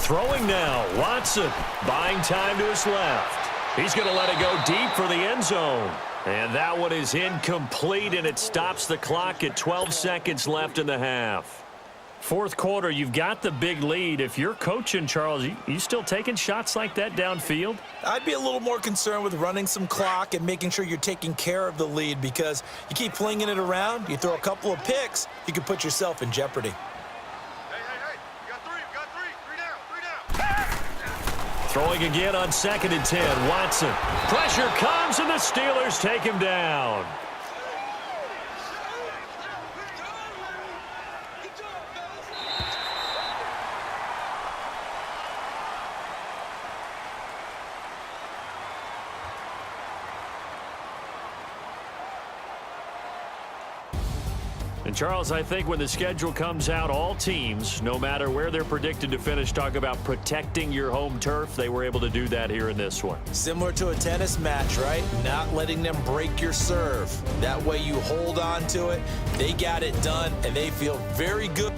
Throwing now, Watson, buying time to his left. He's going to let it go deep for the end zone. And that one is incomplete, and it stops the clock at 12 seconds left in the half. Fourth quarter, you've got the big lead. If you're coaching, Charles, you still taking shots like that downfield? I'd be a little more concerned with running some clock and making sure you're taking care of the lead, because you keep flinging it around, you throw a couple of picks, you can put yourself in jeopardy. Hey, you got three down. Throwing again on 2nd and 10. Watson. Pressure comes, and the Steelers take him down. And Charles, I think when the schedule comes out, all teams, no matter where they're predicted to finish, talk about protecting your home turf. They were able to do that here in this one. Similar to a tennis match, right? Not letting them break your serve. That way you hold on to it. They got it done, and they feel very good.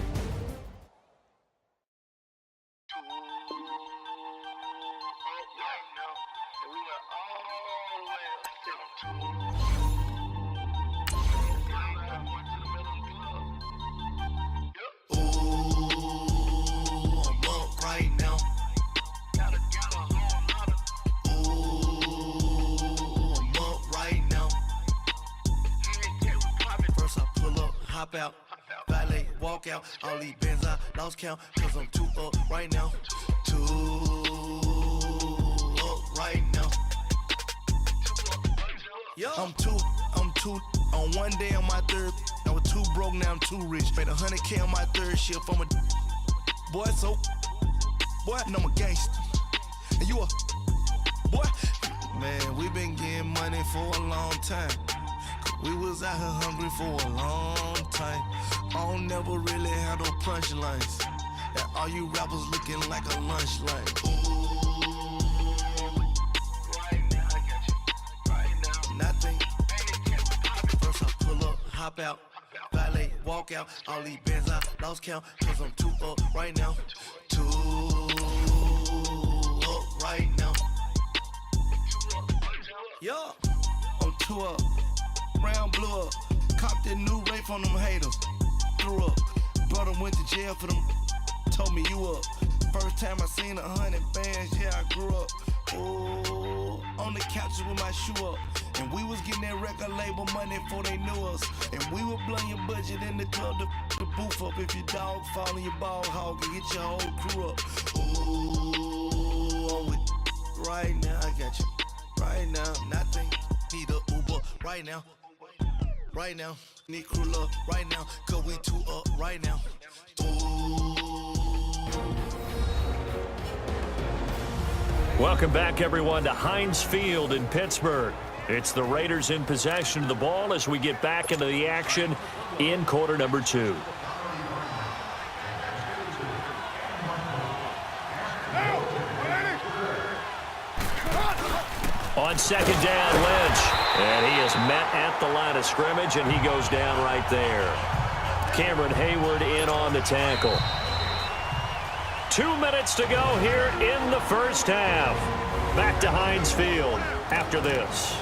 Out, valet, walk out, all these bins I lost count, cause I'm too up right now, too up right now. I'm too, on one day on my third, I was too broke, now I'm too rich, made 100K on my third shift from a boy, so, boy, and I'm a gangster, and you a, boy, man, we been getting money for a long time. We was out here hungry for a long time. I don't never really have no punchlines. That all you rappers looking like a lunch line. Ooh, right now I got you. Right now, nothing. First I pull up, hop out, valet, walk out. All these bins I lost count, cause I'm too up right now. Too up right now. Yeah, I'm too up. Round blew up, copped that new rape on them haters, threw up, brother went to jail for them, told me you up, first time I seen 100 bands, yeah I grew up, ooh, on the couches with my shoe up, and we was getting that record label money before they knew us, and we were blowing your budget in the club to boof up, if your dog fall in your ball hog and get your whole crew up, ooh, I'm with, right now I got you, right now, nothing, need a Uber, right now. Right now, need crew love right now, cause we too up right now. Welcome back, everyone, to Heinz Field in Pittsburgh. It's the Raiders in possession of the ball as we get back into the action in quarter number 2. On 2nd down, Lynch. And he is met at the line of scrimmage, and he goes down right there. Cameron Hayward in on the tackle. 2 minutes to go here in the first half. Back to Heinz Field after this.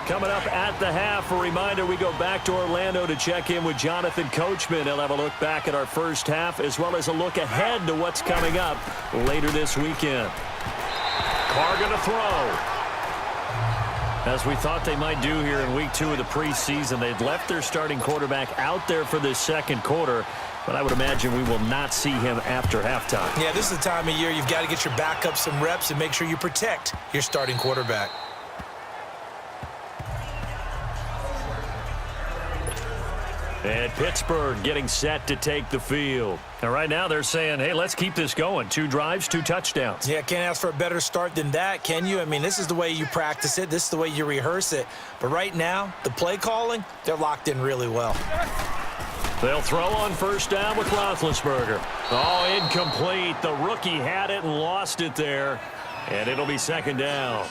Coming up at the half, a reminder, we go back to Orlando to check in with Jonathan Coachman. He'll have a look back at our first half as well as a look ahead to what's coming up later this weekend. Carr going to throw. As we thought they might do here in week 2 of the preseason, they'd left their starting quarterback out there for this second quarter, but I would imagine we will not see him after halftime. Yeah, this is the time of year you've got to get your backup some reps and make sure you protect your starting quarterback. And Pittsburgh getting set to take the field. And right now they're saying, hey, let's keep this going. 2 drives, 2 touchdowns. Yeah, can't ask for a better start than that, can you? I mean, this is the way you practice it. This is the way you rehearse it. But right now, the play calling, they're locked in really well. They'll throw on first down with Roethlisberger. Oh, incomplete. The rookie had it and lost it there. And it'll be 2nd down.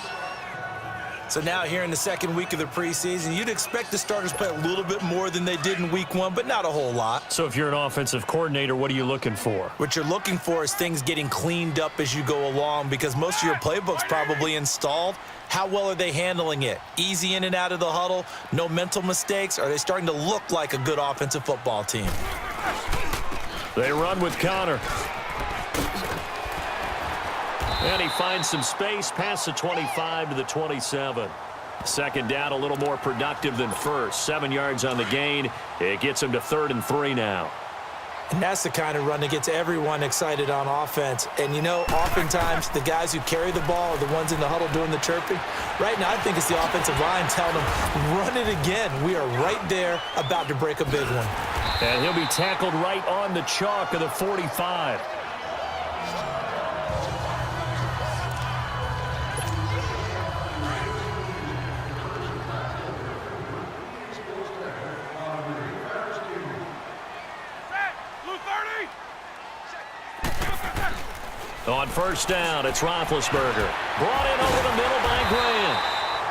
So now here in the second week of the preseason, you'd expect the starters to play a little bit more than they did in week 1, but not a whole lot. So if you're an offensive coordinator, what are you looking for? What you're looking for is things getting cleaned up as you go along, because most of your playbook's probably installed. How well are they handling it? Easy in and out of the huddle, no mental mistakes? Are they starting to look like a good offensive football team? They run with Connor. And he finds some space past the 25 to the 27. Second down, a little more productive than first. 7 yards on the gain. It gets him to 3rd and 3 now. And that's the kind of run that gets everyone excited on offense. And, you know, oftentimes the guys who carry the ball are the ones in the huddle doing the chirping. Right now, I think it's the offensive line telling them, run it again. We are right there about to break a big one. And he'll be tackled right on the chalk of the 45. On first down, it's Roethlisberger. Brought in over the middle by Graham.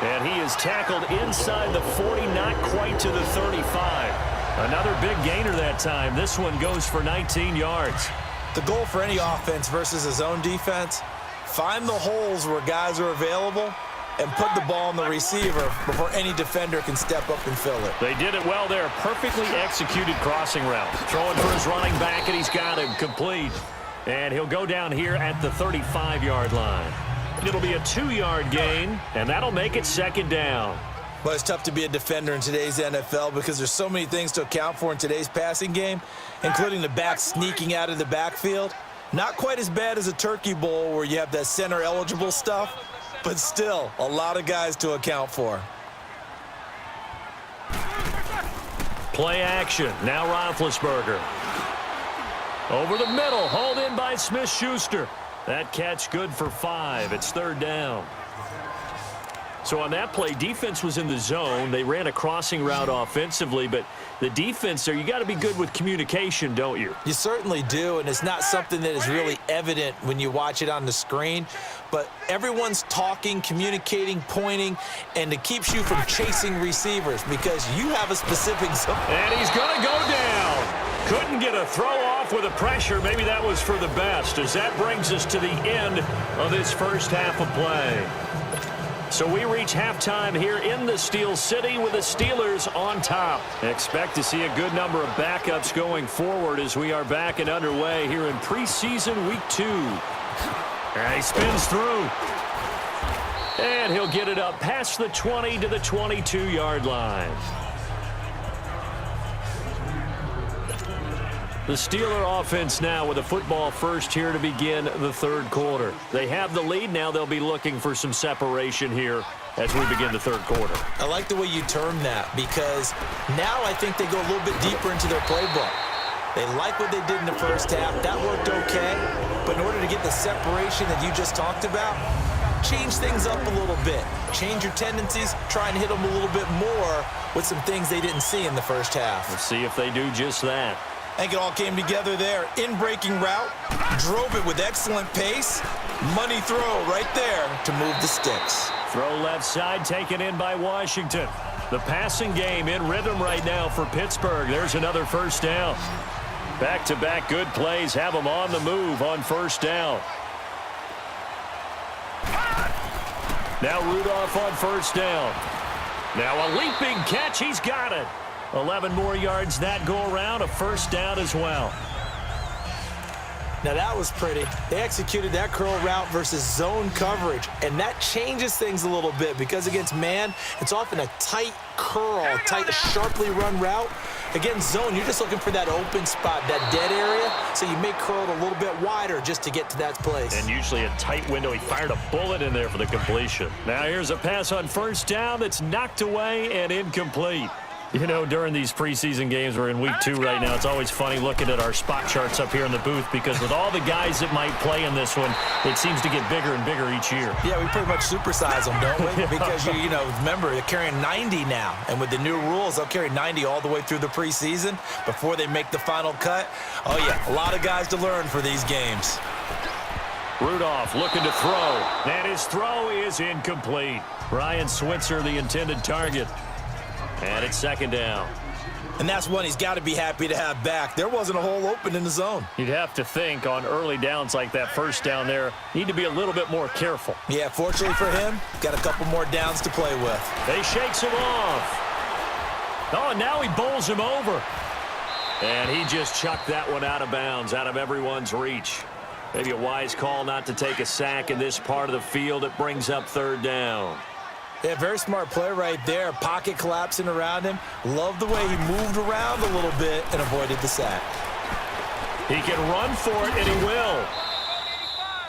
And he is tackled inside the 40, not quite to the 35. Another big gainer that time. This one goes for 19 yards. The goal for any offense versus his own defense, find the holes where guys are available and put the ball on the receiver before any defender can step up and fill it. They did it well there. Perfectly executed crossing route. Throwing for his running back, and he's got him complete. And he'll go down here at the 35-yard line. It'll be a 2-yard gain, and that'll make it second down. Well, it's tough to be a defender in today's NFL because there's so many things to account for in today's passing game, including the back sneaking out of the backfield. Not quite as bad as a turkey bowl where you have that center-eligible stuff, but still a lot of guys to account for. Play action. Now Roethlisberger. Over the middle, hauled in by Smith-Schuster. That catch good for 5. It's 3rd down. So on that play, defense was in the zone. They ran a crossing route offensively, but the defense there, you got to be good with communication, don't you? You certainly do, and it's not something that is really evident when you watch it on the screen. But everyone's talking, communicating, pointing, and it keeps you from chasing receivers because you have a specific zone. And he's going to go down. Couldn't get a throw off with the pressure. Maybe that was for the best, as that brings us to the end of this first half of play. So we reach halftime here in the Steel City with the Steelers on top. Expect to see a good number of backups going forward as we are back and underway here in preseason week 2. And he spins through. And he'll get it up past the 20 to the 22-yard line. The Steeler offense now with a football first here to begin the 3rd quarter. They have the lead. Now they'll be looking for some separation here as we begin the 3rd quarter. I like the way you term that because now I think they go a little bit deeper into their playbook. They like what they did in the first half. That worked okay. But in order to get the separation that you just talked about, change things up a little bit. Change your tendencies. Try and hit them a little bit more with some things they didn't see in the first half. Let's see if they do just that. I think it all came together there. In-breaking route, drove it with excellent pace. Money throw right there to move the sticks. Throw left side, taken in by Washington. The passing game in rhythm right now for Pittsburgh. There's another first down. Back-to-back good plays have them on the move on first down. Now Rudolph on first down. Now a leaping catch. He's got it. 11 more yards that go around, a first down as well. Now that was pretty. They executed that curl route versus zone coverage, and that changes things a little bit because against man, it's often a tight curl, tight, sharply run route. Against zone, you're just looking for that open spot, that dead area, so you may curl it a little bit wider just to get to that place. And usually a tight window. He fired a bullet in there for the completion. Now here's a pass on first down that's knocked away and incomplete. You know, during these preseason games, we're in week 2 right now. It's always funny looking at our spot charts up here in the booth because with all the guys that might play in this one, it seems to get bigger and bigger each year. Yeah, we pretty much supersize them, don't we? Because, you know, remember, they're carrying 90 now. And with the new rules, they'll carry 90 all the way through the preseason before they make the final cut. Oh, yeah, a lot of guys to learn for these games. Rudolph looking to throw, and his throw is incomplete. Ryan Switzer, the intended target. And it's second down. And that's one he's got to be happy to have back. There wasn't a hole open in the zone. You'd have to think on early downs like that first down there, need to be a little bit more careful. Yeah, fortunately for him, got a couple more downs to play with. They shakes him off. Oh, and now he bowls him over. And he just chucked that one out of bounds, out of everyone's reach. Maybe a wise call not to take a sack in this part of the field. It brings up third down. Yeah, very smart play right there. Pocket collapsing around him. Love the way he moved around a little bit and avoided the sack. He can run for it, and he will.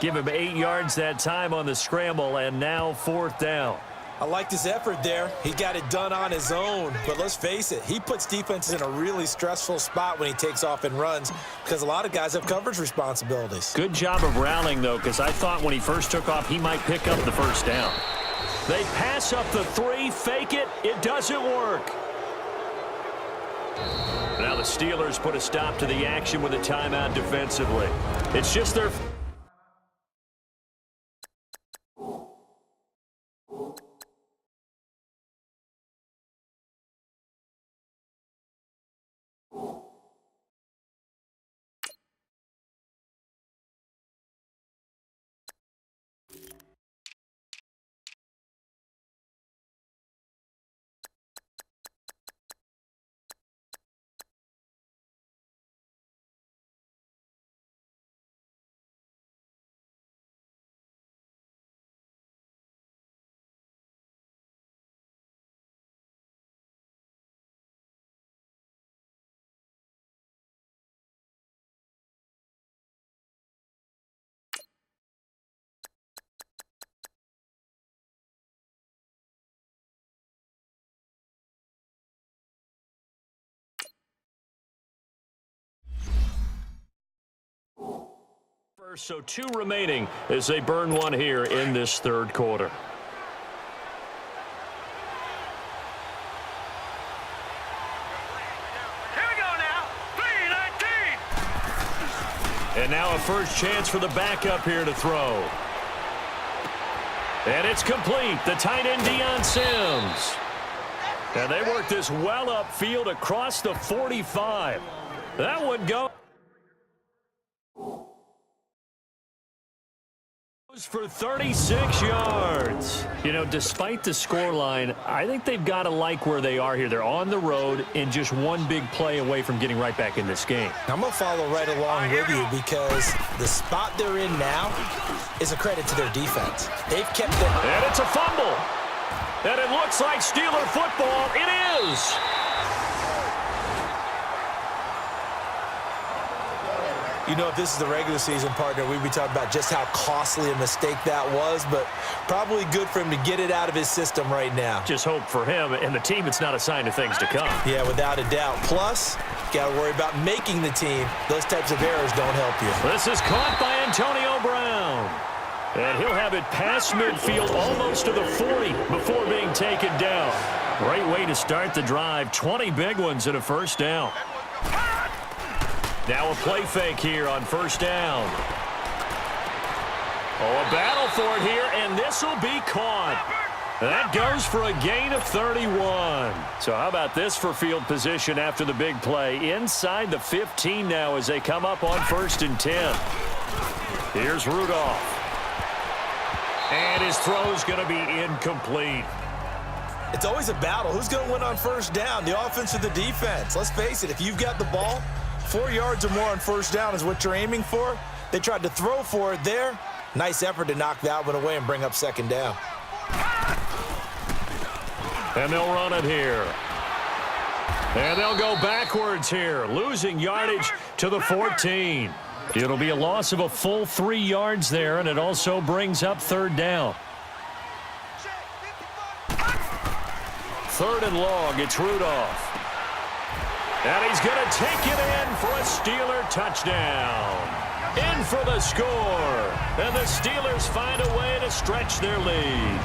Give him 8 yards that time on the scramble, and now fourth down. I liked his effort there. He got it done on his own. But let's face it, he puts defenses in a really stressful spot when he takes off and runs because a lot of guys have coverage responsibilities. Good job of rallying, though, because I thought when he first took off, he might pick up the first down. They pass up the 3, fake it. It doesn't work. Now the Steelers put a stop to the action with a timeout defensively. It's just their... So 2 remaining as they burn one here in this third quarter. Here we go now. 3-19. And now a first chance for the backup here to throw. And it's complete. The tight end, Deion Sims. And they work this well upfield across the 45. That would go for 36 yards. You know, despite the scoreline, I think they've got to like where they are here. They're on the road and just one big play away from getting right back in this game. I'm going to follow right along with you because the spot they're in now is a credit to their defense. They've kept them. And it's a fumble. And it looks like Steeler football. It is. You know, if this is the regular season, partner, we'd be talking about just how costly a mistake that was, but probably good for him to get it out of his system right now. Just hope for him and the team it's not a sign of things to come. Yeah, without a doubt. Plus, got to worry about making the team. Those types of errors don't help you. This is caught by Antonio Brown. And he'll have it past midfield almost to the 40 before being taken down. Great way to start the drive. 20 big ones and a first down. Now a play fake here on first down. Oh, a battle for it here, and this will be caught. That goes for a gain of 31. So how about this for field position after the big play? Inside the 15 now as they come up on 1st and 10. Here's Rudolph. And his throw's going to be incomplete. It's always a battle. Who's going to win on first down, the offense or the defense? Let's face it, if you've got the ball, 4 yards or more on first down is what you're aiming for. They tried to throw for it there. Nice effort to knock that one away and bring up second down. And they'll run it here. And they'll go backwards here, losing yardage to the 14. It'll be a loss of a full 3 yards there, and it also brings up third down. 3rd and long, it's Rudolph. And he's going to take it in for a Steeler touchdown. In for the score. And the Steelers find a way to stretch their lead.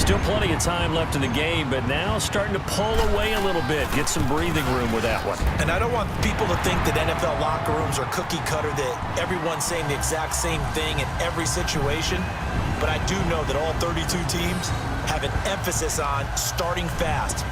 Still plenty of time left in the game, but now starting to pull away a little bit. Get some breathing room with that one. And I don't want people to think that NFL locker rooms are cookie cutter, that everyone's saying the exact same thing in every situation. But I do know that all 32 teams have an emphasis on starting fast,